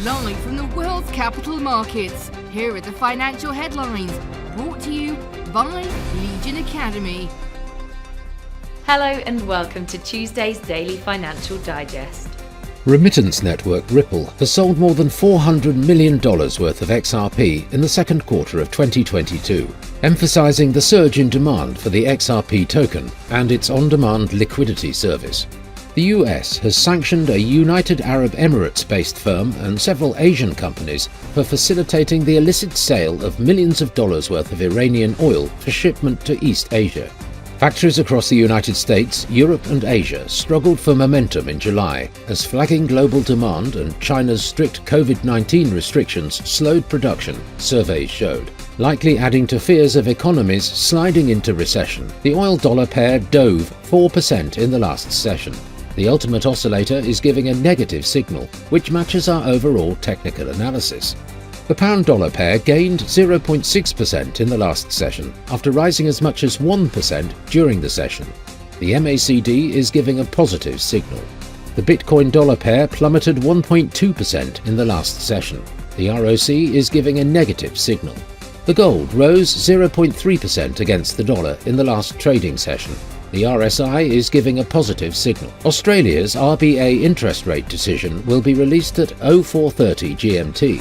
Live from the world's capital markets, here are the financial headlines, brought to you by Legion Academy. Hello and welcome to Tuesday's Daily Financial Digest. Remittance network Ripple has sold more than $400 million worth of XRP in the second quarter of 2022, emphasizing the surge in demand for the XRP token and its on-demand liquidity service. The US has sanctioned a United Arab Emirates-based firm and several Asian companies for facilitating the illicit sale of millions of dollars worth of Iranian oil for shipment to East Asia. Factories across the United States, Europe and Asia struggled for momentum in July as flagging global demand and China's strict COVID-19 restrictions slowed production, surveys showed, likely adding to fears of economies sliding into recession. The oil-dollar pair dove 4% in the last session. The ultimate oscillator is giving a negative signal, which matches our overall technical analysis. The pound-dollar pair gained 0.6% in the last session, after rising as much as 1% during the session. The MACD is giving a positive signal. The Bitcoin-dollar pair plummeted 1.2% in the last session. The ROC is giving a negative signal. The gold rose 0.3% against the dollar in the last trading session. The RSI is giving a positive signal. Australia's RBA interest rate decision will be released at 0430 GMT.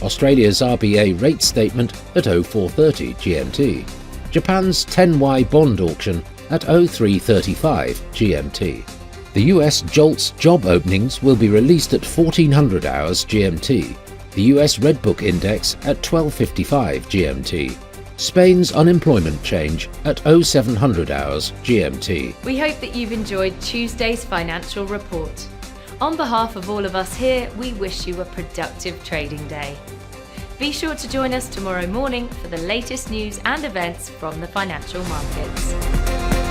Australia's RBA rate statement at 0430 GMT. Japan's 10Y bond auction at 0335 GMT. The US JOLTS job openings will be released at 1400 hours GMT. The US Redbook Index at 1255 GMT. Spain's unemployment change at 0700 hours GMT. We hope that you've enjoyed Tuesday's financial report. On behalf of all of us here, we wish you a productive trading day. Be sure to join us tomorrow morning for the latest news and events from the financial markets.